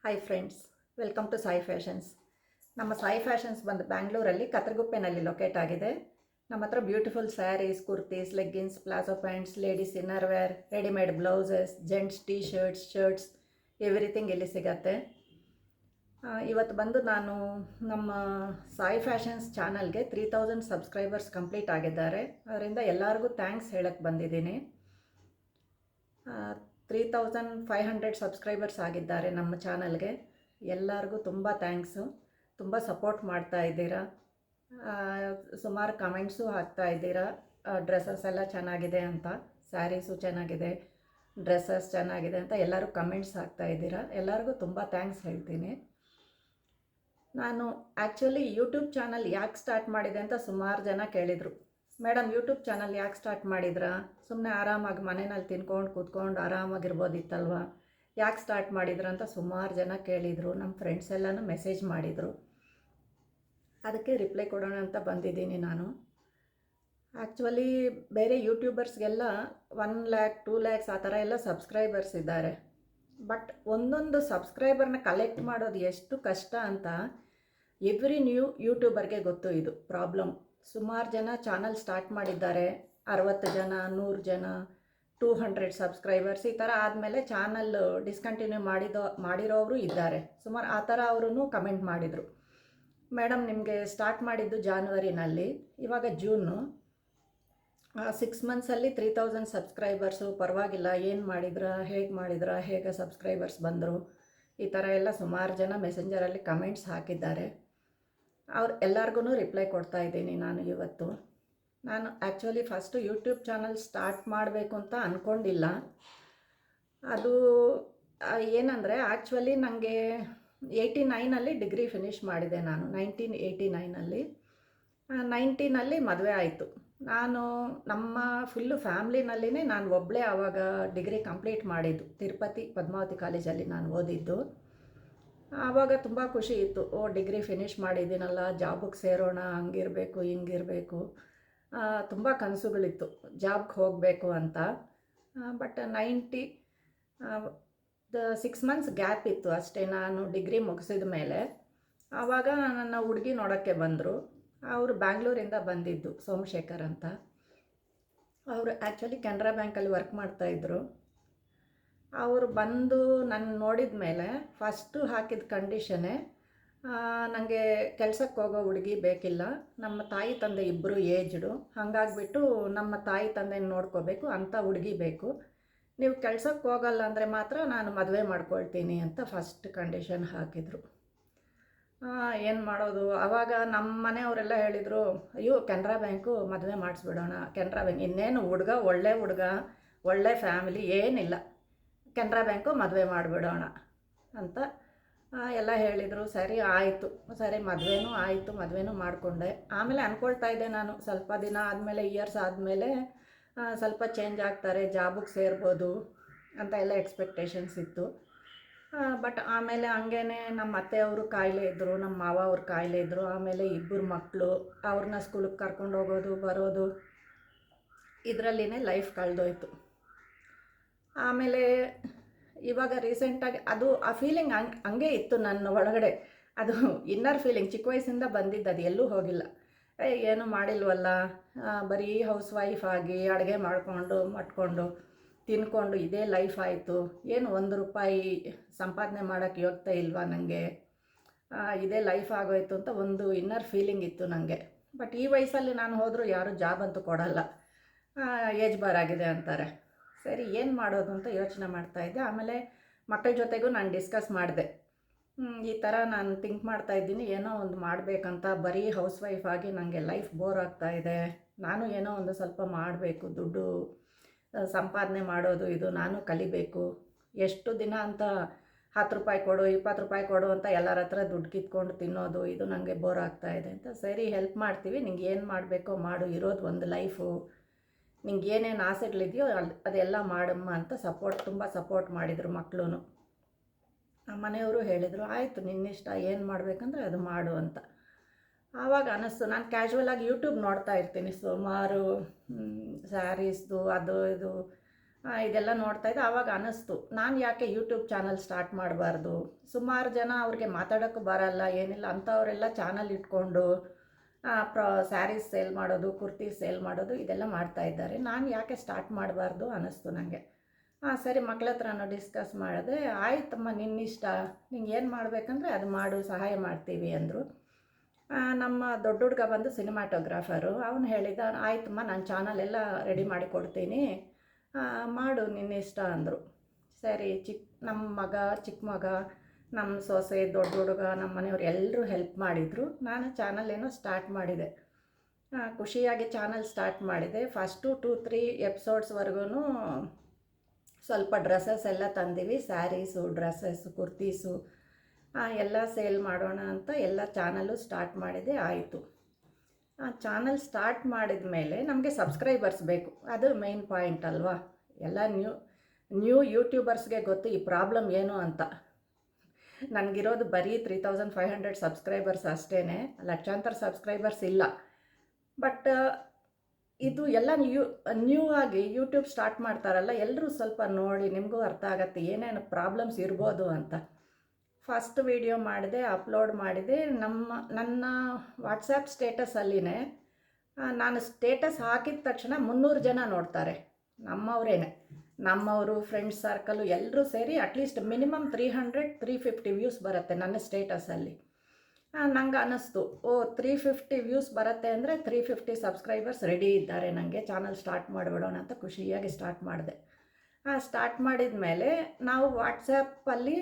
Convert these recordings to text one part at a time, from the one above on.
Hi friends, welcome to Sai Fashions. ನಮ್ಮ Sai fashions ಬಂದು ಬ್ಯಾಂಗ್ಳೂರಲ್ಲಿ ಕತ್ರಗುಪ್ಪೆನಲ್ಲಿ ಲೊಕೇಟ್ ಆಗಿದೆ. ನಮ್ಮ ಹತ್ರ beautiful sarees, kurtis, leggings, palazzo pants, ladies innerwear, readymade blouses, gents T-shirts everything ಇಲ್ಲಿ ಸಿಗತ್ತೆ. ಇವತ್ತು ಬಂದು ನಾನು ನಮ್ಮ ಸಾಯಿ ಫ್ಯಾಷನ್ಸ್ ಚಾನಲ್ಗೆ 3000 ಸಬ್ಸ್ಕ್ರೈಬರ್ಸ್ ಕಂಪ್ಲೀಟ್ ಆಗಿದ್ದಾರೆ. ಅದರಿಂದ ಎಲ್ಲರಿಗೂ ಥ್ಯಾಂಕ್ಸ್ ಹೇಳಕ್ಕೆ ಬಂದಿದ್ದೀನಿ. 3500 ಸಬ್ಸ್ಕ್ರೈಬರ್ಸ್ ಆಗಿದ್ದಾರೆ ನಮ್ಮ ಚಾನಲ್ಗೆ. ಎಲ್ಲರಿಗೂ ತುಂಬ ಥ್ಯಾಂಕ್ಸು. ತುಂಬ ಸಪೋರ್ಟ್ ಮಾಡ್ತಾ ಇದ್ದೀರಾ. ಸುಮಾರು ಕಮೆಂಟ್ಸು ಹಾಕ್ತಾ ಇದ್ದೀರಾ. ಡ್ರೆಸ್ಸಸ್ ಎಲ್ಲ ಚೆನ್ನಾಗಿದೆ ಅಂತ, ಸ್ಯಾರೀಸು ಚೆನ್ನಾಗಿದೆ, ಡ್ರೆಸ್ಸಸ್ ಚೆನ್ನಾಗಿದೆ ಅಂತ ಎಲ್ಲರೂ ಕಮೆಂಟ್ಸ್ ಹಾಕ್ತಾ ಇದ್ದೀರಾ. ಎಲ್ಲರಿಗೂ ತುಂಬ ಥ್ಯಾಂಕ್ಸ್ ಹೇಳ್ತೀನಿ. ನಾನು ಆ್ಯಕ್ಚುಲಿ ಯೂಟ್ಯೂಬ್ ಚಾನಲ್ ಯಾಕೆ ಸ್ಟಾರ್ಟ್ ಮಾಡಿದೆ ಅಂತ ಸುಮಾರು ಜನ ಕೇಳಿದರು. ಮೇಡಮ್, ಯೂಟ್ಯೂಬ್ ಚಾನಲ್ ಯಾಕೆ ಸ್ಟಾರ್ಟ್ ಮಾಡಿದ್ರಾ? ಸುಮ್ಮನೆ ಆರಾಮಾಗಿ ಮನೆಯಲ್ಲಿ ತಿನ್ಕೊಂಡು ಕೂತ್ಕೊಂಡು ಆರಾಮಾಗಿರ್ಬೋದಿತ್ತಲ್ವ, ಯಾಕೆ ಸ್ಟಾರ್ಟ್ ಮಾಡಿದ್ರ ಅಂತ ಸುಮಾರು ಜನ ಕೇಳಿದರು. ನಮ್ಮ ಫ್ರೆಂಡ್ಸ್ ಎಲ್ಲನೂ ಮೆಸೇಜ್ ಮಾಡಿದರು. ಅದಕ್ಕೆ ರಿಪ್ಲೈ ಕೊಡೋಣ ಅಂತ ಬಂದಿದ್ದೀನಿ ನಾನು. ಆ್ಯಕ್ಚುಲಿ ಬೇರೆ ಯೂಟ್ಯೂಬರ್ಸ್ಗೆಲ್ಲ 1 lakh 2 lakhs ಆ ಥರ ಎಲ್ಲ ಸಬ್ಸ್ಕ್ರೈಬರ್ಸ್ ಇದ್ದಾರೆ. ಬಟ್ ಒಂದೊಂದು ಸಬ್ಸ್ಕ್ರೈಬರ್ನ ಕಲೆಕ್ಟ್ ಮಾಡೋದು ಎಷ್ಟು ಕಷ್ಟ ಅಂತ ಎವ್ರಿ ನ್ಯೂ ಯೂಟ್ಯೂಬರ್ಗೆ ಗೊತ್ತು. ಇದು ಪ್ರಾಬ್ಲಮ್. ಸುಮಾರು ಜನ ಚಾನಲ್ ಸ್ಟಾರ್ಟ್ ಮಾಡಿದ್ದಾರೆ. 60 ಜನ, 100 ಜನ, 200 ಸಬ್ಸ್ಕ್ರೈಬರ್ಸ್ ಈ ಥರ ಆದಮೇಲೆ ಚಾನಲ್ ಡಿಸ್ಕಂಟಿನ್ಯೂ ಮಾಡಿರೋರು ಇದ್ದಾರೆ. ಸುಮಾರು ಆ ಥರ ಅವರೂ ಕಮೆಂಟ್ ಮಾಡಿದರು. ಮೇಡಮ್, ನಿಮಗೆ ಸ್ಟಾರ್ಟ್ ಮಾಡಿದ್ದು ಜಾನ್ವರಿನಲ್ಲಿ, ಇವಾಗ ಜೂನು, 6 ಮಂತ್ಸಲ್ಲಿ 3000 ಸಬ್ಸ್ಕ್ರೈಬರ್ಸು. ಪರವಾಗಿಲ್ಲ, ಏನು ಮಾಡಿದ್ರ, ಹೇಗೆ ಸಬ್ಸ್ಕ್ರೈಬರ್ಸ್ ಬಂದರು, ಈ ಥರ ಎಲ್ಲ ಸುಮಾರು ಜನ ಮೆಸೆಂಜರಲ್ಲಿ ಕಮೆಂಟ್ಸ್ ಹಾಕಿದ್ದಾರೆ. ಎಲ್ಲರಿಗೂ ರಿಪ್ಲೈ ಕೊಡ್ತಾ ಇದ್ದೀನಿ ನಾನು ಇವತ್ತು. ನಾನು actually first YouTube channel start ಮಾಡಬೇಕು ಅಂತ ಅಂದ್ಕೊಂಡಿಲ್ಲ. ಅದು ಏನಂದರೆ, ಆ್ಯಕ್ಚುಲಿ ನನಗೆ 89ನಲ್ಲಿ ಡಿಗ್ರಿ ಫಿನಿಷ್ ಮಾಡಿದೆ ನಾನು. 1989ನಲ್ಲಿ 90ನಲ್ಲಿ ಮದುವೆ ಆಯಿತು. ನಾನು ನಮ್ಮ ಫುಲ್ಲು ಫ್ಯಾಮ್ಲಿನಲ್ಲಿನೇ ನಾನು ಒಬ್ಬಳೇ ಆವಾಗ ಡಿಗ್ರಿ ಕಂಪ್ಲೀಟ್ ಮಾಡಿದ್ದು. ತಿರುಪತಿ ಪದ್ಮಾವತಿ ಕಾಲೇಜಲ್ಲಿ ನಾನು ಓದಿದ್ದು. ಆವಾಗ ತುಂಬ ಖುಷಿ ಇತ್ತು. ಡಿಗ್ರಿ ಫಿನಿಷ್ ಮಾಡಿದ್ದೀನಲ್ಲ, ಜಾಬಿಗೆ ಸೇರೋಣ, ಹಂಗಿರಬೇಕು ಹಿಂಗಿರಬೇಕು, ತುಂಬ ಕನಸುಗಳಿತ್ತು ಜಾಬ್ಗೆ ಹೋಗಬೇಕು ಅಂತ. ಬಟ್ 6 ಮಂತ್ಸ್ ಗ್ಯಾಪ್ ಇತ್ತು ಅಷ್ಟೇ. ನಾನು ಡಿಗ್ರಿ ಮುಗಿಸಿದ ಮೇಲೆ ಆವಾಗ ನನ್ನ ಹುಡುಗಿ ನೋಡೋಕ್ಕೆ ಬಂದರು. ಅವರು ಬ್ಯಾಂಗ್ಳೂರಿಂದ ಬಂದಿದ್ದು, ಸೋಮಶೇಖರ್ ಅಂತ. ಅವರು ಆ್ಯಕ್ಚುಲಿ ಕೆನರಾ ಬ್ಯಾಂಕಲ್ಲಿ ವರ್ಕ್ ಮಾಡ್ತಾಯಿದ್ರು. ಅವರು ಬಂದು ನನ್ನ ನೋಡಿದ ಮೇಲೆ ಫಸ್ಟು ಹಾಕಿದ ಕಂಡೀಷನ್ನೇ, ನನಗೆ ಕೆಲ್ಸಕ್ಕೆ ಹೋಗೋ ಹುಡುಗಿ ಬೇಕಿಲ್ಲ, ನಮ್ಮ ತಾಯಿ ತಂದೆ ಇಬ್ಬರು ಏಜ್ಡು, ಹಾಗಾಗಿಬಿಟ್ಟು ನಮ್ಮ ತಾಯಿ ತಂದೆನ ನೋಡ್ಕೋಬೇಕು ಅಂಥ ಹುಡುಗಿ ಬೇಕು. ನೀವು ಕೆಲ್ಸಕ್ಕೆ ಹೋಗಲ್ಲ ಅಂದರೆ ಮಾತ್ರ ನಾನು ಮದುವೆ ಮಾಡ್ಕೊಳ್ತೀನಿ ಅಂತ ಫಸ್ಟ್ ಕಂಡೀಷನ್ ಹಾಕಿದರು. ಏನು ಮಾಡೋದು? ಆವಾಗ ನಮ್ಮ ಮನೆಯವರೆಲ್ಲ ಹೇಳಿದರು, ಅಯ್ಯೋ ಕೆನರಾ ಬ್ಯಾಂಕು ಮದುವೆ ಮಾಡಿಸ್ಬಿಡೋಣ, ಕೆನರಾ ಬ್ಯಾಂಕ್ ಇನ್ನೇನು ಒಳ್ಳೆ ಹುಡುಗ, ಒಳ್ಳೆ ಫ್ಯಾಮಿಲಿ, ಏನಿಲ್ಲ, ಕೆನರಾ ಬ್ಯಾಂಕು ಮದುವೆ ಮಾಡಿಬಿಡೋಣ ಅಂತ ಎಲ್ಲ ಹೇಳಿದರು. ಸರಿ ಆಯಿತು, ಸರಿ ಮದುವೆನೂ ಆಯಿತು, ಮದುವೆನೂ ಮಾಡಿಕೊಂಡೆ. ಆಮೇಲೆ ಅಂದ್ಕೊಳ್ತಾ ಇದ್ದೆ ನಾನು, ಸ್ವಲ್ಪ ದಿನ ಆದಮೇಲೆ, ಇಯರ್ಸ್ ಆದಮೇಲೆ ಸ್ವಲ್ಪ ಚೇಂಜ್ ಆಗ್ತಾರೆ, ಜಾಬಿಗೆ ಸೇರ್ಬೋದು ಅಂತ ಎಲ್ಲ ಎಕ್ಸ್ಪೆಕ್ಟೇಷನ್ಸ್ ಇತ್ತು. ಬಟ್ ಆಮೇಲೆ ಹಂಗೇ ನಮ್ಮ ಅತ್ತೆಯವರು ಕಾಯಿಲೆ ಇದ್ದರು, ನಮ್ಮ ಮಾವ ಅವ್ರ ಕಾಯಿಲೆ ಇದ್ದರು. ಆಮೇಲೆ 2 ಮಕ್ಕಳು, ಅವ್ರನ್ನ ಸ್ಕೂಲಿಗೆ ಕರ್ಕೊಂಡು ಹೋಗೋದು ಬರೋದು, ಇದರಲ್ಲಿನೇ ಲೈಫ್ ಕಳೆದೋಯ್ತು. ಆಮೇಲೆ ಇವಾಗ ರೀಸೆಂಟಾಗಿ ಅದು ಆ ಫೀಲಿಂಗ್ ಹಂಗೆ ಇತ್ತು ನನ್ನ ಒಳಗಡೆ. ಅದು ಇನ್ನರ್ ಫೀಲಿಂಗ್ ಚಿಕ್ಕ ವಯಸ್ಸಿಂದ ಬಂದಿದ್ದು, ಅದು ಎಲ್ಲೂ ಹೋಗಿಲ್ಲ. ಏನೂ ಮಾಡಿಲ್ವಲ್ಲ, ಬರೀ ಹೌಸ್ ವೈಫ್ ಆಗಿ ಅಡುಗೆ ಮಾಡಿಕೊಂಡು ತಿನ್ಕೊಂಡು ಇದೇ ಲೈಫ್ ಆಯಿತು, ಏನು 1 ರೂಪಾಯಿ ಸಂಪಾದನೆ ಮಾಡೋಕ್ಕೆ ಯೋಗ್ಯತೆ ಇಲ್ವಾ ನನಗೆ, ಇದೇ ಲೈಫ್ ಆಗೋಯ್ತು ಅಂತ ಒಂದು ಇನ್ನರ್ ಫೀಲಿಂಗ್ ಇತ್ತು ನನಗೆ. ಬಟ್ ಈ ವಯಸ್ಸಲ್ಲಿ ನಾನು ಹೋದರೂ ಯಾರೂ ಜಾಬ್ ಅಂತೂ ಕೊಡಲ್ಲ, ಏಜ್ ಬಾರ್ ಆಗಿದೆ ಅಂತಾರೆ. ಸರಿ, ಏನು ಮಾಡೋದು ಅಂತ ಯೋಚನೆ ಮಾಡ್ತಾಯಿದ್ದೆ. ಆಮೇಲೆ ಮಕ್ಕಳ ಜೊತೆಗೂ ನಾನು ಡಿಸ್ಕಸ್ ಮಾಡಿದೆ, ಈ ಥರ ನಾನು ಥಿಂಕ್ ಮಾಡ್ತಾಯಿದ್ದೀನಿ, ಏನೋ ಒಂದು ಮಾಡಬೇಕಂತ. ಬರೀ ಹೌಸ್ ವೈಫ್ ಆಗಿ ನನಗೆ ಲೈಫ್ ಬೋರ್ ಆಗ್ತಾಯಿದೆ, ನಾನು ಏನೋ ಒಂದು ಸ್ವಲ್ಪ ಮಾಡಬೇಕು, ದುಡ್ಡು ಸಂಪಾದನೆ ಮಾಡೋದು ಇದು ನಾನು ಕಲಿಬೇಕು. ಎಷ್ಟು ದಿನ ಅಂತ 10 ರೂಪಾಯಿ ಕೊಡು, 20 ರೂಪಾಯಿ ಕೊಡು ಅಂತ ಎಲ್ಲರ ಹತ್ರ ದುಡ್ಡು ಕಿತ್ಕೊಂಡು ತಿನ್ನೋದು, ಇದು ನನಗೆ ಬೋರ್ ಆಗ್ತಾಯಿದೆ ಅಂತ. ಸರಿ, ಹೆಲ್ಪ್ ಮಾಡ್ತೀವಿ, ನಿಂಗೆ ಏನು ಮಾಡಬೇಕೋ ಮಾಡು, ಇರೋದು ಒಂದು ಲೈಫು, ನಿಂಗೆ ಏನೇನು ಆಸೆಗಳಿದೆಯೋ ಅದೆಲ್ಲ ಮಾಡಮ್ಮ ಅಂತ ತುಂಬ ಸಪೋರ್ಟ್ ಮಾಡಿದರು ಮಕ್ಕಳು. ಮನೆಯವರು ಹೇಳಿದರು, ಆಯಿತು ನಿನ್ನಿಷ್ಟ, ಏನು ಮಾಡಬೇಕಂದ್ರೆ ಅದು ಮಾಡು ಅಂತ. ಆವಾಗ ಅನ್ನಿಸ್ತು, ನಾನು ಕ್ಯಾಶುವಲಾಗಿ ಯೂಟ್ಯೂಬ್ ನೋಡ್ತಾ ಇರ್ತೀನಿ, ಸುಮಾರು ಸ್ಯಾರೀಸ್ದು ಅದು ಇದು ಇದೆಲ್ಲ ನೋಡ್ತಾಯಿದ್ದೆ. ಆವಾಗ ಅನ್ನಿಸ್ತು, ನಾನು ಯಾಕೆ ಯೂಟ್ಯೂಬ್ ಚಾನಲ್ ಸ್ಟಾರ್ಟ್ ಮಾಡಬಾರ್ದು. ಸುಮಾರು ಜನ ಅವ್ರಿಗೆ ಮಾತಾಡೋಕ್ಕೂ ಬರಲ್ಲ, ಏನಿಲ್ಲ ಅಂಥವರೆಲ್ಲ ಚಾನಲ್ ಇಟ್ಕೊಂಡು ಸ್ಯಾರೀಸ್ ಸೇಲ್ ಮಾಡೋದು, ಕುರ್ತಿ ಸೇಲ್ ಮಾಡೋದು ಇದೆಲ್ಲ ಮಾಡ್ತಾಯಿದ್ದಾರೆ. ನಾನು ಯಾಕೆ ಸ್ಟಾರ್ಟ್ ಮಾಡಬಾರ್ದು ಅನ್ನಿಸ್ತು ನನಗೆ. ಸರಿ, ಮಕ್ಳ ಹತ್ರನೂ ಡಿಸ್ಕಸ್ ಮಾಡಿದೆ. ಆಯ್ತಮ್ಮ, ನಿನ್ನಿಷ್ಟ, ನಿಂಗೆ ಏನು ಮಾಡಬೇಕಂದ್ರೆ ಅದು ಮಾಡು, ಸಹಾಯ ಮಾಡ್ತೀವಿ ಅಂದರು. ನಮ್ಮ ದೊಡ್ಡ ಹುಡುಗ ಬಂದು ಸಿನಿಮಾಟೋಗ್ರಾಫರು. ಅವನು ಹೇಳಿದ, ಆಯ್ತಮ್ಮ, ನಾನು ಚಾನಲ್ ಎಲ್ಲ ರೆಡಿ ಮಾಡಿ ಕೊಡ್ತೀನಿ, ಮಾಡು, ನಿನ್ನಿಷ್ಟ ಅಂದರು. ಸರಿ, ನಮ್ಮ ಮಗ, ಚಿಕ್ಕ ಮಗ, ನಮ್ಮ ಸೊಸೆ, ದೊಡ್ಡ ಹುಡುಗ, ನಮ್ಮ ಮನೆಯವ್ರು ಎಲ್ಲರೂ ಹೆಲ್ಪ್ ಮಾಡಿದರು. ನಾನು ಚಾನಲ್ ಏನೋ ಸ್ಟಾರ್ಟ್ ಮಾಡಿದೆ. ಖುಷಿಯಾಗಿ ಚಾನಲ್ ಸ್ಟಾರ್ಟ್ ಮಾಡಿದೆ. ಫಸ್ಟು 2-3 ಎಪಿಸೋಡ್ಸ್ವರೆಗೂ ಸ್ವಲ್ಪ ಡ್ರೆಸ್ಸಸ್ ಎಲ್ಲ ತಂದೀವಿ, ಸ್ಯಾರೀಸು, ಡ್ರೆಸ್ಸಸ್ಸು, ಕುರ್ತೀಸು ಎಲ್ಲ ಸೇಲ್ ಮಾಡೋಣ ಅಂತ ಎಲ್ಲ ಚಾನಲ್ಲು ಸ್ಟಾರ್ಟ್ ಮಾಡಿದೆ. ಆಯಿತು. ಚಾನಲ್ ಸ್ಟಾರ್ಟ್ ಮಾಡಿದ ಮೇಲೆ ನಮಗೆ ಸಬ್ಸ್ಕ್ರೈಬರ್ಸ್ ಬೇಕು, ಅದು ಮೇನ್ ಪಾಯಿಂಟ್ ಅಲ್ವಾ. ಎಲ್ಲ ನ್ಯೂ ಯೂಟ್ಯೂಬರ್ಸ್ಗೆ ಗೊತ್ತು ಈ ಪ್ರಾಬ್ಲಮ್ ಏನು ಅಂತ. ನನಗಿರೋದು ಬರೀ 3500 ಸಬ್ಸ್ಕ್ರೈಬರ್ಸ್ ಅಷ್ಟೇ, ಲಕ್ಷಾಂತರ ಸಬ್ಸ್ಕ್ರೈಬರ್ಸ್ ಇಲ್ಲ. ಬಟ್ ಇದು ಎಲ್ಲ ನ್ಯೂ ಆಗಿ ಯೂಟ್ಯೂಬ್ ಸ್ಟಾರ್ಟ್ ಮಾಡ್ತಾರಲ್ಲ, ಎಲ್ಲರೂ ಸ್ವಲ್ಪ ನೋಡಿ, ನಿಮಗೂ ಅರ್ಥ ಆಗುತ್ತೆ ಏನೇನು ಪ್ರಾಬ್ಲಮ್ಸ್ ಇರ್ಬೋದು ಅಂತ. ಫಸ್ಟ್ ವಿಡಿಯೋ ಮಾಡಿದೆ, ಅಪ್ಲೋಡ್ ಮಾಡಿದೆ. ನನ್ನ ವಾಟ್ಸಪ್ ಸ್ಟೇಟಸಲ್ಲಿನೇ ನಾನು ಸ್ಟೇಟಸ್ ಹಾಕಿದ ತಕ್ಷಣ 300 ಜನ ನೋಡ್ತಾರೆ, ನಮ್ಮವರೇನೆ, ನಮ್ಮವರು, ಫ್ರೆಂಡ್ಸ್ ಸರ್ಕಲು ಎಲ್ಲರೂ ಸೇರಿ ಅಟ್ಲೀಸ್ಟ್ ಮಿನಿಮಮ್ 300-350 ವ್ಯೂಸ್ ಬರುತ್ತೆ ನನ್ನ ಸ್ಟೇಟಸಲ್ಲಿ. ನಂಗೆ ಅನ್ನಿಸ್ತು, 350 ವ್ಯೂಸ್ ಬರುತ್ತೆ ಅಂದರೆ 350 ಸಬ್ಸ್ಕ್ರೈಬರ್ಸ್ ರೆಡಿ ಇದ್ದಾರೆ, ನನಗೆ ಚಾನಲ್ ಸ್ಟಾರ್ಟ್ ಮಾಡಿಬಿಡೋಣ ಅಂತ ಖುಷಿಯಾಗಿ ಸ್ಟಾರ್ಟ್ ಮಾಡಿದೆ. ಸ್ಟಾರ್ಟ್ ಮಾಡಿದ ಮೇಲೆ ನಾವು ವಾಟ್ಸಪ್ಪಲ್ಲಿ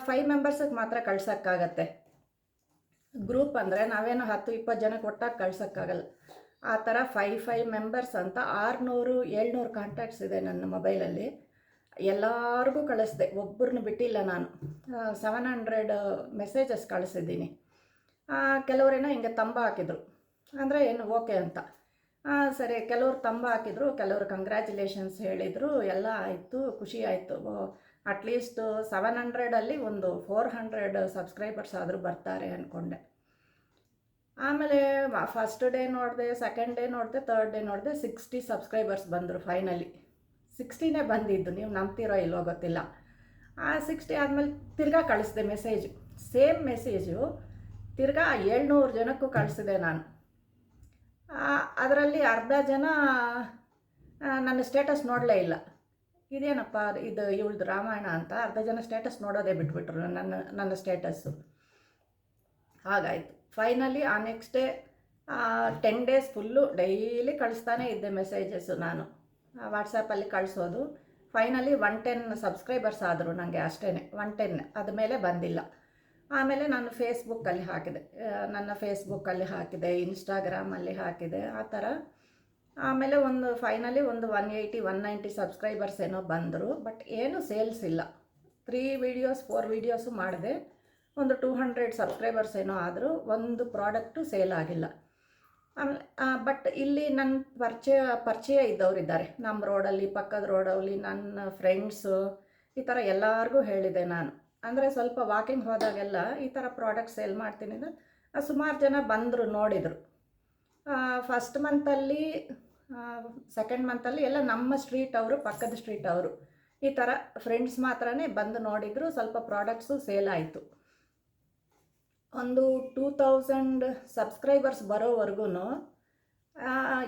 5 ಮೆಂಬರ್ಸಿಗೆ ಮಾತ್ರ ಕಳ್ಸೋಕ್ಕಾಗತ್ತೆ. ಗ್ರೂಪ್ ಅಂದರೆ ನಾವೇನು 10-20 ಜನಕ್ಕೆ ಒಟ್ಟಾಗಿ ಕಳ್ಸೋಕ್ಕಾಗಲ್ಲ. ಆ ಥರ 5 ಮೆಂಬರ್ಸ್ ಅಂತ 600-700 ಕಾಂಟ್ಯಾಕ್ಟ್ಸ್ ಇದೆ ನನ್ನ ಮೊಬೈಲಲ್ಲಿ. ಎಲ್ಲರಿಗೂ ಕಳಿಸ್ದೆ, ಒಬ್ಬರನ್ನು ಬಿಟ್ಟಿಲ್ಲ ನಾನು. 700 ಮೆಸೇಜಸ್ ಕಳಿಸಿದ್ದೀನಿ. ಕೆಲವರೇನೋ ಹಿಂಗೆ ತಂಬ ಹಾಕಿದರು, ಅಂದರೆ ಏನು ಓಕೆ ಅಂತ. ಸರಿ, ಕೆಲವರು ತಂಬ ಹಾಕಿದರು, ಕೆಲವರು ಕಂಗ್ರ್ಯಾಚುಲೇಷನ್ಸ್ ಹೇಳಿದರು, ಎಲ್ಲ ಆಯಿತು, ಖುಷಿ ಆಯಿತು. ಅಟ್ಲೀಸ್ಟ್ 700ಅಲ್ಲಿ ಒಂದು 400 ಸಬ್ಸ್ಕ್ರೈಬರ್ಸ್ ಆದರೂ ಬರ್ತಾರೆ ಅಂದ್ಕೊಂಡೆ. ಆಮೇಲೆ ಫಸ್ಟ್ ಡೇ ನೋಡಿದೆ, ಸೆಕೆಂಡ್ ಡೇ ನೋಡಿದೆ, ಥರ್ಡ್ ಡೇ ನೋಡಿದೆ, 60 ಸಬ್ಸ್ಕ್ರೈಬರ್ಸ್ ಬಂದರು. ಫೈನಲಿ 60ನೇ ಬಂದಿದ್ದು, ನೀವು ನಂಬ್ತಿರೋ ಇಲ್ಲೋ ಗೊತ್ತಿಲ್ಲ. 60 ಆದಮೇಲೆ ತಿರ್ಗಾ ಕಳಿಸಿದೆ ಮೆಸೇಜು, ಸೇಮ್ ಮೆಸೇಜು ತಿರ್ಗಾ 700 ಜನಕ್ಕೂ ಕಳಿಸಿದೆ ನಾನು. ಅದರಲ್ಲಿ ಅರ್ಧ ಜನ ನನ್ನ ಸ್ಟೇಟಸ್ ನೋಡಲೇ ಇಲ್ಲ. ಇದೇನಪ್ಪ ಇದು ಇವಳ್ದು ರಾಮಾಯಣ ಅಂತ ಅರ್ಧ ಜನ ಸ್ಟೇಟಸ್ ನೋಡೋದೇ ಬಿಟ್ಬಿಟ್ರು ನನ್ನ ಸ್ಟೇಟಸ್ಸು. ಹಾಗಾಯಿತು. Finally next day 10 days full daily ಕಳಿಸ್ತಾನೇ ಇದ್ದೆ ಮೆಸೇಜಸ್ಸು ನಾನು ವಾಟ್ಸಪ್ಪಲ್ಲಿ ಕಳಿಸೋದು. ಫೈನಲಿ 110 ಸಬ್ಸ್ಕ್ರೈಬರ್ಸ್ ಆದರು ನನಗೆ, ಅಷ್ಟೇ 110. ಅದ ಮೇಲೆ ಬಂದಿಲ್ಲ. ಆಮೇಲೆ ನಾನು ಫೇಸ್ಬುಕ್ಕಲ್ಲಿ ಹಾಕಿದೆ, ನನ್ನ ಫೇಸ್ಬುಕ್ಕಲ್ಲಿ ಹಾಕಿದೆ, ಇನ್ಸ್ಟಾಗ್ರಾಮಲ್ಲಿ ಹಾಕಿದೆ, ಆ ಥರ. ಆಮೇಲೆ ಫೈನಲಿ 180-190 ಸಬ್ಸ್ಕ್ರೈಬರ್ಸ್ ಏನೋ ಬಂದರು. ಬಟ್ ಏನು ಸೇಲ್ಸ್ ಇಲ್ಲ. 4 ವೀಡಿಯೋಸು ಮಾಡಿದೆ, ಒಂದು 200 ಸಬ್ಸ್ಕ್ರೈಬರ್ಸ್ ಏನೋ ಆದರೂ ಒಂದು ಪ್ರಾಡಕ್ಟು ಸೇಲ್ ಆಗಿಲ್ಲ. ಬಟ್ ಇಲ್ಲಿ ನನ್ನ ಪರಿಚಯ ಇದ್ದವರಿದ್ದಾರೆ ನಮ್ಮ ರೋಡಲ್ಲಿ, ಪಕ್ಕದ ರೋಡಲ್ಲಿ, ನನ್ನ ಫ್ರೆಂಡ್ಸು, ಈ ಥರ ಎಲ್ಲರಿಗೂ ಹೇಳಿದೆ ನಾನು. ಅಂದರೆ ಸ್ವಲ್ಪ ವಾಕಿಂಗ್ ಹೋದಾಗೆಲ್ಲ ಈ ಥರ ಪ್ರಾಡಕ್ಟ್ ಸೇಲ್ ಮಾಡ್ತೀನಿ ಅಂದರೆ ಸುಮಾರು ಜನ ಬಂದರು, ನೋಡಿದರು. ಫಸ್ಟ್ ಮಂತಲ್ಲಿ, ಸೆಕೆಂಡ್ ಮಂತಲ್ಲಿ ಎಲ್ಲ ನಮ್ಮ ಸ್ಟ್ರೀಟ್ ಅವರು, ಪಕ್ಕದ ಸ್ಟ್ರೀಟ್ ಅವರು, ಈ ಥರ ಫ್ರೆಂಡ್ಸ್ ಮಾತ್ರನೇ ಬಂದು ನೋಡಿದರು. ಸ್ವಲ್ಪ ಪ್ರಾಡಕ್ಟ್ಸು ಸೇಲ್ ಆಯಿತು. ಒಂದು 2000 ಸಬ್ಸ್ಕ್ರೈಬರ್ಸ್ ಬರೋವರೆಗೂ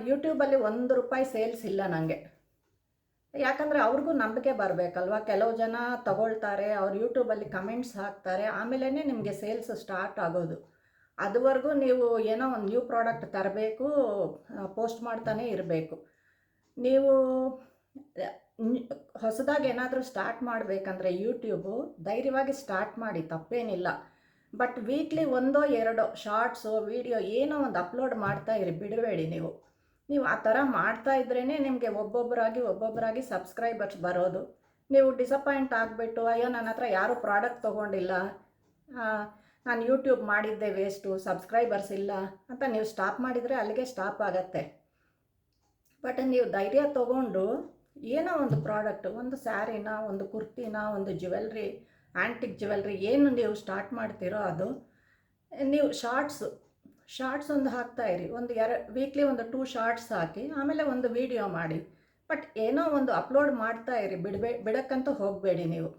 ಯೂಟ್ಯೂಬಲ್ಲಿ ₹1 ಸೇಲ್ಸ್ ಇಲ್ಲ ನನಗೆ. ಯಾಕಂದರೆ ಅವ್ರಿಗೂ ನಂಬಿಕೆ ಬರಬೇಕಲ್ವ. ಕೆಲವು ಜನ ತಗೊಳ್ತಾರೆ, ಅವ್ರು ಯೂಟ್ಯೂಬಲ್ಲಿ ಕಮೆಂಟ್ಸ್ ಹಾಕ್ತಾರೆ, ಆಮೇಲೆ ನಿಮಗೆ ಸೇಲ್ಸ್ ಸ್ಟಾರ್ಟ್ ಆಗೋದು. ಅದುವರೆಗೂ ನೀವು ಏನೋ ಒಂದು ನ್ಯೂ ಪ್ರಾಡಕ್ಟ್ ತರಬೇಕು, ಪೋಸ್ಟ್ ಮಾಡ್ತಾನೆ ಇರಬೇಕು. ನೀವು ಹೊಸದಾಗಿ ಏನಾದರೂ ಸ್ಟಾರ್ಟ್ ಮಾಡಬೇಕಂದ್ರೆ ಯೂಟ್ಯೂಬು ಧೈರ್ಯವಾಗಿ ಸ್ಟಾರ್ಟ್ ಮಾಡಿ, ತಪ್ಪೇನಿಲ್ಲ. ಬಟ್ ವೀಕ್ಲಿ 1-2 ಶಾರ್ಟ್ಸು, ವೀಡಿಯೋ ಏನೋ ಒಂದು ಅಪ್ಲೋಡ್ ಮಾಡ್ತಾ ಇರಿ, ಬಿಡಬೇಡಿ. ನೀವು ಆ ಥರ ಮಾಡ್ತಾ ಇದ್ರೇ ನಿಮಗೆ ಒಬ್ಬೊಬ್ಬರಾಗಿ ಸಬ್ಸ್ಕ್ರೈಬರ್ಸ್ ಬರೋದು. ನೀವು ಡಿಸಪಾಯಿಂಟ್ ಆಗಿಬಿಟ್ಟು, ಅಯ್ಯೋ ನನ್ನ ಹತ್ರ ಯಾರೂ ಪ್ರಾಡಕ್ಟ್ ತೊಗೊಂಡಿಲ್ಲ, ನಾನು ಯೂಟ್ಯೂಬ್ ಮಾಡಿದ್ದೆ ವೇಸ್ಟು, ಸಬ್ಸ್ಕ್ರೈಬರ್ಸ್ ಇಲ್ಲ ಅಂತ ನೀವು ಸ್ಟಾಪ್ ಮಾಡಿದರೆ ಅಲ್ಲಿಗೆ ಸ್ಟಾಪ್ ಆಗತ್ತೆ. ಬಟ್ ನೀವು ಧೈರ್ಯ ತೊಗೊಂಡು ಏನೋ ಒಂದು ಪ್ರಾಡಕ್ಟು, ಒಂದು ಸ್ಯಾರಿನ, ಒಂದು ಕುರ್ತಿನ, ಒಂದು ಜ್ಯುವೆಲ್ರಿ, ಆ್ಯಂಟಿಕ್ ಜ್ಯುವೆಲ್ರಿ ಏನು ನೀವು ಸ್ಟಾರ್ಟ್ ಮಾಡ್ತೀರೋ ಅದು ನೀವು ಶಾರ್ಟ್ಸ್ ಒಂದು ಹಾಕ್ತಾಯಿರಿ. ವೀಕ್ಲಿ 2 ಶಾರ್ಟ್ಸ್ ಹಾಕಿ, ಆಮೇಲೆ ಒಂದು ವೀಡಿಯೋ ಮಾಡಿ. ಬಟ್ ಏನೋ ಒಂದು ಅಪ್ಲೋಡ್ ಮಾಡ್ತಾ ಇರಿ, ಬಿಡಕ್ಕಂತೂ ಹೋಗಬೇಡಿ ನೀವು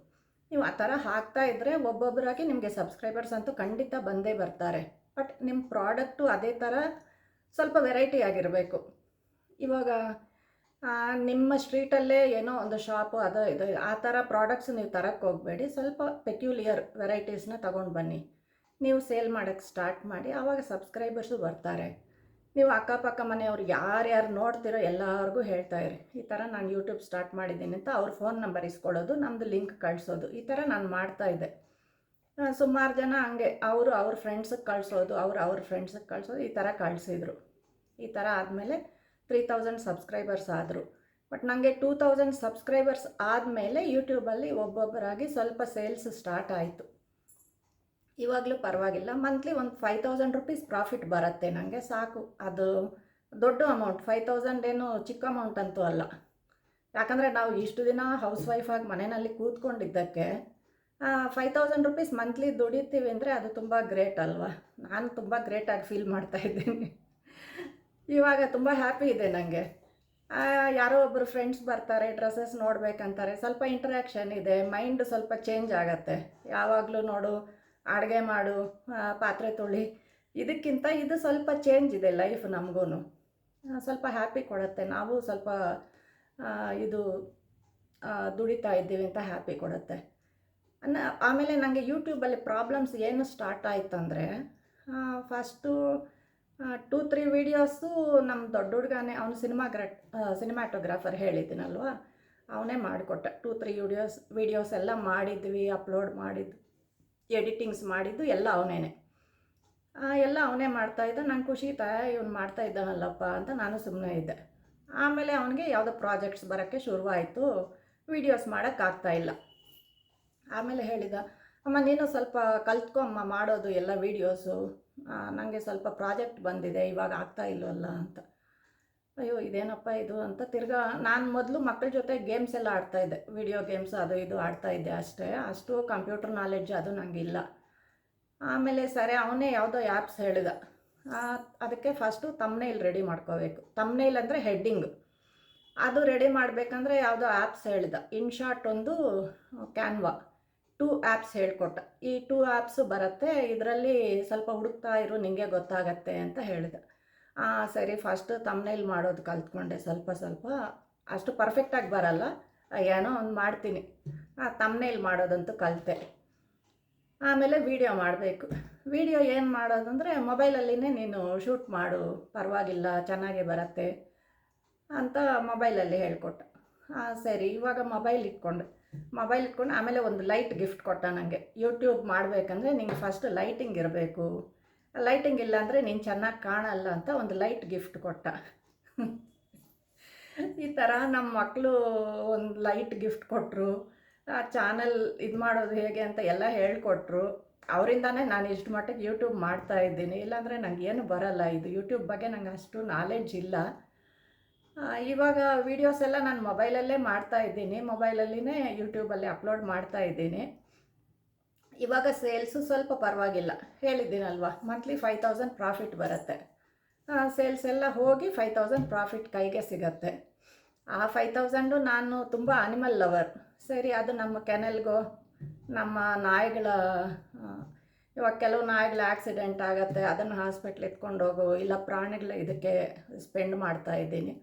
ಆ ಥರ ಹಾಕ್ತಾ ಇದ್ದರೆ ಒಬ್ಬೊಬ್ಬರಾಗಿ ನಿಮಗೆ ಸಬ್ಸ್ಕ್ರೈಬರ್ಸ್ ಅಂತೂ ಖಂಡಿತ ಬಂದೇ ಬರ್ತಾರೆ. ಬಟ್ ನಿಮ್ಮ ಪ್ರಾಡಕ್ಟು ಅದೇ ಥರ ಸ್ವಲ್ಪ ವೆರೈಟಿ ಆಗಿರಬೇಕು. ಇವಾಗ ನಿಮ್ಮ ಸ್ಟ್ರೀಟಲ್ಲೇ ಏನೋ ಒಂದು ಶಾಪು ಅದು ಇದು ಆ ಥರ ಪ್ರಾಡಕ್ಟ್ಸ್ ನೀವು ತರಕ್ಕೆ ಹೋಗಬೇಡಿ. ಸ್ವಲ್ಪ ಪೆಕ್ಯುಲಿಯರ್ ವೆರೈಟೀಸ್ನ ತೊಗೊಂಡು ಬನ್ನಿ. ನೀವು ಸೇಲ್ ಮಾಡೋಕ್ಕೆ ಸ್ಟಾರ್ಟ್ ಮಾಡಿ, ಆವಾಗ ಸಬ್ಸ್ಕ್ರೈಬರ್ಸು ಬರ್ತಾರೆ. ನೀವು ಅಕ್ಕಪಕ್ಕ ಮನೆಯವ್ರು ಯಾರ್ಯಾರು ನೋಡ್ತಿರೋ ಎಲ್ಲರಿಗೂ ಹೇಳ್ತಾಯಿರಿ, ಈ ಥರ ನಾನು ಯೂಟ್ಯೂಬ್ ಸ್ಟಾರ್ಟ್ ಮಾಡಿದ್ದೀನಿ ಅಂತ. ಅವ್ರ ಫೋನ್ ನಂಬರ್ ಇಸ್ಕೊಳ್ಳೋದು, ನಮ್ಮದು ಲಿಂಕ್ ಕಳಿಸೋದು, ಈ ಥರ ನಾನು ಮಾಡ್ತಾಯಿದ್ದೆ. ಸುಮಾರು ಜನ ಹಂಗೆ ಅವ್ರ ಫ್ರೆಂಡ್ಸಿಗೆ ಕಳಿಸೋದು, ಅವ್ರ ಫ್ರೆಂಡ್ಸಿಗೆ ಕಳಿಸೋದು, ಈ ಥರ ಕಳಿಸಿದ್ರು. ಈ ಥರ ಆದಮೇಲೆ 3000 ಸಬ್ಸ್ಕ್ರೈಬರ್ಸ್ ಆದರು. ಬಟ್ ನನಗೆ 2000 ಸಬ್ಸ್ಕ್ರೈಬರ್ಸ್ ಆದಮೇಲೆ ಯೂಟ್ಯೂಬಲ್ಲಿ ಒಬ್ಬೊಬ್ಬರಾಗಿ ಸ್ವಲ್ಪ ಸೇಲ್ಸ್ ಸ್ಟಾರ್ಟ್ ಆಯಿತು. ಇವಾಗಲೂ ಪರವಾಗಿಲ್ಲ, ಮಂತ್ಲಿ ಒಂದು 5000 ರುಪೀಸ್ ಪ್ರಾಫಿಟ್ ಬರುತ್ತೆ ನನಗೆ, ಸಾಕು. ಅದು ದೊಡ್ಡ ಅಮೌಂಟ್, 5000 ಏನು ಚಿಕ್ಕ ಅಮೌಂಟ್ ಅಂತೂ ಅಲ್ಲ. ಯಾಕಂದರೆ ನಾವು ಇಷ್ಟು ದಿನ ಹೌಸ್ ವೈಫಾಗಿ ಮನೆಯಲ್ಲಿ ಕೂತ್ಕೊಂಡಿದ್ದಕ್ಕೆ 5000 ರುಪೀಸ್ ಮಂತ್ಲಿ ದುಡಿತೀವಿ ಅಂದರೆ ಅದು ತುಂಬ ಗ್ರೇಟ್ ಅಲ್ವಾ. ನಾನು ತುಂಬ ಗ್ರೇಟಾಗಿ ಫೀಲ್ ಮಾಡ್ತಾಯಿದ್ದೀನಿ. ಇವಾಗ ತುಂಬ ಹ್ಯಾಪಿ ಇದೆ ನನಗೆ. ಯಾರೋ ಒಬ್ಬರು ಫ್ರೆಂಡ್ಸ್ ಬರ್ತಾರೆ, ಡ್ರೆಸ್ಸಸ್ ನೋಡಬೇಕಂತಾರೆ, ಸ್ವಲ್ಪ ಇಂಟ್ರ್ಯಾಕ್ಷನ್ ಇದೆ, ಮೈಂಡ್ ಸ್ವಲ್ಪ ಚೇಂಜ್ ಆಗುತ್ತೆ. ಯಾವಾಗಲೂ ನೋಡು, ಅಡುಗೆ ಮಾಡು, ಪಾತ್ರೆ ತೊಳಿ, ಇದಕ್ಕಿಂತ ಇದು ಸ್ವಲ್ಪ ಚೇಂಜ್ ಇದೆ ಲೈಫ್. ನಮಗೂ ಸ್ವಲ್ಪ ಹ್ಯಾಪಿ ಕೊಡುತ್ತೆ. ನಾವು ಸ್ವಲ್ಪ ಇದು ದುಡಿತಾ ಇದ್ದೀವಿ ಅಂತ ಹ್ಯಾಪಿ ಕೊಡುತ್ತೆ. ಆಮೇಲೆ ನನಗೆ ಯೂಟ್ಯೂಬಲ್ಲಿ ಪ್ರಾಬ್ಲಮ್ಸ್ ಏನು ಸ್ಟಾರ್ಟ್ ಆಯ್ತಂದರೆ, ಫಸ್ಟು 2-3 ವೀಡಿಯೋಸು ನಮ್ಮ ದೊಡ್ಡ ಹುಡುಗನೇ, ಅವನು ಸಿನಿಮಾಟೋಗ್ರಾಫರ್ ಹೇಳಿದ್ದೀನಲ್ವ, ಅವನೇ ಮಾಡಿಕೊಟ್ಟ. 2-3 ವೀಡಿಯೋಸ್ ಎಲ್ಲ ಮಾಡಿದ್ವಿ, ಅಪ್ಲೋಡ್ ಮಾಡಿದ್ದು, ಎಡಿಟಿಂಗ್ಸ್ ಮಾಡಿದ್ದು ಎಲ್ಲ ಅವನೇ. ಎಲ್ಲ ಅವನೇ ಮಾಡ್ತಾಯಿದ್ದ. ನಂಗೆ ಖುಷಿ ಇವನು ಮಾಡ್ತಾ ಇದ್ದಾನಲ್ಲಪ್ಪ ಅಂತ ನಾನು ಸುಮ್ಮನೆ ಇದ್ದೆ. ಆಮೇಲೆ ಅವನಿಗೆ ಯಾವುದೋ ಪ್ರಾಜೆಕ್ಟ್ಸ್ ಬರೋಕ್ಕೆ ಶುರುವಾಯಿತು, ವೀಡಿಯೋಸ್ ಮಾಡೋಕ್ಕಾಗ್ತಾಯಿಲ್ಲ. ಆಮೇಲೆ ಹೇಳಿದ, ಅಮ್ಮ ನೀನು ಸ್ವಲ್ಪ ಕಲ್ತ್ಕೊಮ್ಮ ಮಾಡೋದು ಎಲ್ಲ ವೀಡಿಯೋಸು, ನನಗೆ ಸ್ವಲ್ಪ ಪ್ರಾಜೆಕ್ಟ್ ಬಂದಿದೆ, ಇವಾಗ ಆಗ್ತಾ ಇಲ್ವಲ್ಲ ಅಂತ. ಅಯ್ಯೋ ಇದೇನಪ್ಪ ಇದು ಅಂತ ತಿರ್ಗಾ ನಾನು ಮೊದಲು ಮಕ್ಕಳ ಜೊತೆ ಗೇಮ್ಸ್ ಎಲ್ಲ ಆಡ್ತಾಯಿದ್ದೆ, ವಿಡಿಯೋ ಗೇಮ್ಸ್ ಅದು ಇದು ಆಡ್ತಾಯಿದ್ದೆ ಅಷ್ಟೇ. ಅಷ್ಟು ಕಂಪ್ಯೂಟರ್ ನಾಲೆಡ್ಜ್ ಅದು ನನಗಿಲ್ಲ. ಆಮೇಲೆ ಸರಿ ಅವನೇ ಯಾವುದೋ ಆ್ಯಪ್ಸ್ ಹೇಳಿದ, ಅದಕ್ಕೆ ಫಸ್ಟು ತಮ್ನೇಲ್ ರೆಡಿ ಮಾಡ್ಕೋಬೇಕು. ತಮ್ನೇಲ್ ಅಂದರೆ ಹೆಡ್ಡಿಂಗ್, ಅದು ರೆಡಿ ಮಾಡಬೇಕಂದ್ರೆ ಯಾವುದೋ ಆ್ಯಪ್ಸ್ ಹೇಳಿದ. ಇನ್ಶಾಟ್ ಒಂದು, ಕ್ಯಾನ್ವಾ, 2 ಆ್ಯಪ್ಸ್ ಹೇಳ್ಕೊಟ್ಟ. ಈ 2 ಆ್ಯಪ್ಸು ಬರುತ್ತೆ, ಇದರಲ್ಲಿ ಸ್ವಲ್ಪ ಹುಡುಕ್ತಾ ಇರು, ನಿಮಗೆ ಗೊತ್ತಾಗತ್ತೆ ಅಂತ ಹೇಳಿದ. ಸರಿ ಫಸ್ಟು ತಮ್ನೇಲ್ ಮಾಡೋದು ಕಲ್ತ್ಕೊಂಡೆ. ಸ್ವಲ್ಪ ಅಷ್ಟು ಪರ್ಫೆಕ್ಟಾಗಿ ಬರಲ್ಲ, ಏನೋ ಒಂದು ಮಾಡ್ತೀನಿ. ತಮ್ನೇಲ್ ಮಾಡೋದಂತೂ ಕಲಿತೆ. ಆಮೇಲೆ ವೀಡಿಯೋ ಮಾಡಬೇಕು. ವೀಡಿಯೋ ಏನು ಮಾಡೋದಂದರೆ, ಮೊಬೈಲಲ್ಲಿನೇ ನೀನು ಶೂಟ್ ಮಾಡು, ಪರವಾಗಿಲ್ಲ ಚೆನ್ನಾಗೇ ಬರುತ್ತೆ ಅಂತ ಮೊಬೈಲಲ್ಲಿ ಹೇಳ್ಕೊಟ್ಟ. ಸರಿ ಇವಾಗ ಮೊಬೈಲ್ ಇಟ್ಕೊಂಡು ಆಮೇಲೆ ಒಂದು ಲೈಟ್ ಗಿಫ್ಟ್ ಕೊಟ್ಟ ನನಗೆ. ಯೂಟ್ಯೂಬ್ ಮಾಡಬೇಕಂದ್ರೆ ನಿಂಗೆ ಫಸ್ಟ್ ಲೈಟಿಂಗ್ ಇರಬೇಕು, ಲೈಟಿಂಗ್ ಇಲ್ಲ ಅಂದರೆ ನೀನು ಚೆನ್ನಾಗಿ ಕಾಣಲ್ಲ ಅಂತ ಒಂದು ಲೈಟ್ ಗಿಫ್ಟ್ ಕೊಟ್ಟ. ಈ ಥರ ನಮ್ಮ ಮಕ್ಕಳು ಒಂದು ಲೈಟ್ ಗಿಫ್ಟ್ ಕೊಟ್ಟರು. ಚಾನಲ್ ಇದು ಮಾಡೋದು ಹೇಗೆ ಅಂತ ಎಲ್ಲ ಹೇಳಿಕೊಟ್ರು. ಅವರಿಂದಾನೇ ನಾನು ಇಷ್ಟು ಮಟ್ಟಿಗೆ ಯೂಟ್ಯೂಬ್ ಮಾಡ್ತಾಯಿದ್ದೀನಿ. ಇಲ್ಲಾಂದರೆ ನನಗೇನು ಬರಲ್ಲ, ಇದು ಯೂಟ್ಯೂಬ್ ಬಗ್ಗೆ ನಂಗೆ ಅಷ್ಟು ನಾಲೆಡ್ಜ್ ಇಲ್ಲ. ಇವಾಗ ವೀಡಿಯೋಸ್ ಎಲ್ಲ ನಾನು ಮೊಬೈಲಲ್ಲೇ ಮಾಡ್ತಾಯಿದ್ದೀನಿ, ಮೊಬೈಲಲ್ಲಿನೇ ಯೂಟ್ಯೂಬಲ್ಲಿ ಅಪ್ಲೋಡ್ ಮಾಡ್ತಾಯಿದ್ದೀನಿ. ಇವಾಗ ಸೇಲ್ಸು ಸ್ವಲ್ಪ ಪರವಾಗಿಲ್ಲ, ಹೇಳಿದ್ದೀನಲ್ವ, ಮಂತ್ಲಿ 5000 ಪ್ರಾಫಿಟ್ ಬರುತ್ತೆ. ಸೇಲ್ಸ್ ಎಲ್ಲ ಹೋಗಿ 5000 ಪ್ರಾಫಿಟ್ ಕೈಗೆ ಸಿಗತ್ತೆ. ಆ 5000 ನಾನು ತುಂಬ ಅನಿಮಲ್ ಲವರ್. ಸರಿ ಅದು ನಮ್ಮ ಕೆನಲ್ಗೋ, ನಮ್ಮ ನಾಯಿಗಳ, ಇವಾಗ ಕೆಲವು ನಾಯಿಗಳ ಆಕ್ಸಿಡೆಂಟ್ ಆಗುತ್ತೆ, ಅದನ್ನು ಹಾಸ್ಪಿಟ್ಲ್ ಎತ್ಕೊಂಡು ಹೋಗೋ, ಇಲ್ಲ ಪ್ರಾಣಿಗಳ ಇದಕ್ಕೆ ಸ್ಪೆಂಡ್ ಮಾಡ್ತಾಯಿದ್ದೀನಿ.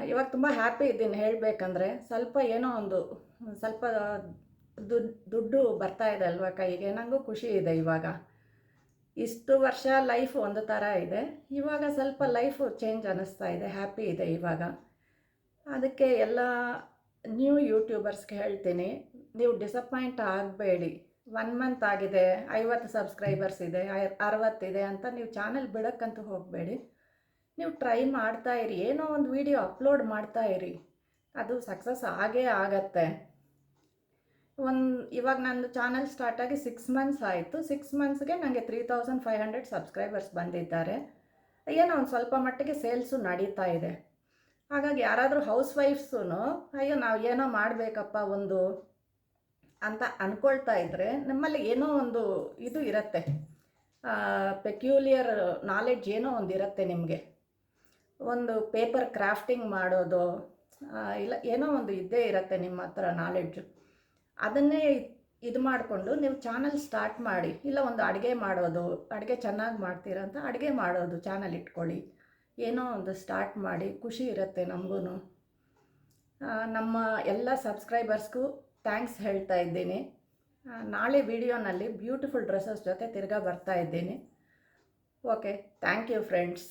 ಇವಾಗ ತುಂಬ ಹ್ಯಾಪಿ ಇದ್ದೀನಿ ಹೇಳಬೇಕಂದ್ರೆ. ಸ್ವಲ್ಪ ಏನೋ ಒಂದು ಸ್ವಲ್ಪ ದುಡ್ಡು ಬರ್ತಾ ಇದೆ ಅಲ್ವಾ ಕೈಗೆ, ನನಗೂ ಖುಷಿ ಇದೆ. ಇವಾಗ ಇಷ್ಟು ವರ್ಷ ಲೈಫ್ ಒಂದು ಥರ ಇದೆ, ಇವಾಗ ಸ್ವಲ್ಪ ಲೈಫು ಚೇಂಜ್ ಅನ್ನಿಸ್ತಾ ಇದೆ, ಹ್ಯಾಪಿ ಇದೆ ಇವಾಗ. ಅದಕ್ಕೆ ಎಲ್ಲ ನ್ಯೂ ಯೂಟ್ಯೂಬರ್ಸ್ಗೆ ಹೇಳ್ತೀನಿ, ನೀವು ಡಿಸಪಾಯಿಂಟ್ ಆಗಬೇಡಿ. 1 ಮಂತ್ ಆಗಿದೆ, 50 ಸಬ್ಸ್ಕ್ರೈಬರ್ಸ್ ಇದೆ, 60 ಇದೆ ಅಂತ ನೀವು ಚಾನಲ್ ಬಿಡೋಕ್ಕಂತೂ ಹೋಗಬೇಡಿ. ನೀವು ಟ್ರೈ ಮಾಡ್ತಾಯಿರಿ, ಏನೋ ಒಂದು ವೀಡಿಯೋ ಅಪ್ಲೋಡ್ ಮಾಡ್ತಾಯಿರಿ, ಅದು ಸಕ್ಸಸ್ ಆಗೇ ಆಗತ್ತೆ. ಇವಾಗ ನಂದು ಚಾನಲ್ ಸ್ಟಾರ್ಟಾಗಿ 6 ಮಂತ್ಸ್ ಆಯಿತು. 6 ಮಂತ್ಸ್ಗೆ ನನಗೆ 3500 ಸಬ್ಸ್ಕ್ರೈಬರ್ಸ್ ಬಂದಿದ್ದಾರೆ. ಏನೋ ಒಂದು ಸ್ವಲ್ಪ ಮಟ್ಟಿಗೆ ಸೇಲ್ಸು ನಡೀತಾ ಇದೆ. ಹಾಗಾಗಿ ಯಾರಾದರೂ ಹೌಸ್ ವೈಫ್ಸೂ ಅಯ್ಯೋ ನಾವು ಏನೋ ಮಾಡಬೇಕಪ್ಪ ಒಂದು ಅಂತ ಅಂದ್ಕೊಳ್ತಾ ಇದ್ದರೆ, ನಮ್ಮಲ್ಲಿ ಏನೋ ಒಂದು ಇದು ಇರುತ್ತೆ, ಪೆಕ್ಯುಲಿಯರ್ ನಾಲೆಡ್ಜ್ ಏನೋ ಒಂದು ಇರುತ್ತೆ ನಿಮಗೆ. ಒಂದು ಪೇಪರ್ ಕ್ರಾಫ್ಟಿಂಗ್ ಮಾಡೋದು, ಇಲ್ಲ ಏನೋ ಒಂದು ಇದ್ದೇ ಇರುತ್ತೆ ನಿಮ್ಮ ಹತ್ರ ನಾಲೆಡ್ಜು. ಅದನ್ನೇ ಇದು ಮಾಡಿಕೊಂಡು ನೀವು ಚಾನಲ್ ಸ್ಟಾರ್ಟ್ ಮಾಡಿ. ಇಲ್ಲ ಒಂದು ಅಡುಗೆ ಮಾಡೋದು, ಅಡುಗೆ ಚೆನ್ನಾಗಿ ಮಾಡ್ತೀರಾ ಅಂತ ಅಡುಗೆ ಮಾಡೋದು ಚಾನಲ್ ಇಟ್ಕೊಳ್ಳಿ. ಏನೋ ಒಂದು ಸ್ಟಾರ್ಟ್ ಮಾಡಿ, ಖುಷಿ ಇರುತ್ತೆ ನಮಗೂ. ನಮ್ಮ ಎಲ್ಲ ಸಬ್ಸ್ಕ್ರೈಬರ್ಸ್ಗೂ ಥ್ಯಾಂಕ್ಸ್ ಹೇಳ್ತಾ ಇದ್ದೀನಿ. ನಾಳೆ ವಿಡಿಯೋನಲ್ಲಿ ಬ್ಯೂಟಿಫುಲ್ ಡ್ರೆಸ್ಸಸ್ ಜೊತೆ ತಿರ್ಗಾ ಬರ್ತಾ ಇದ್ದೀನಿ. Okay, thank you friends.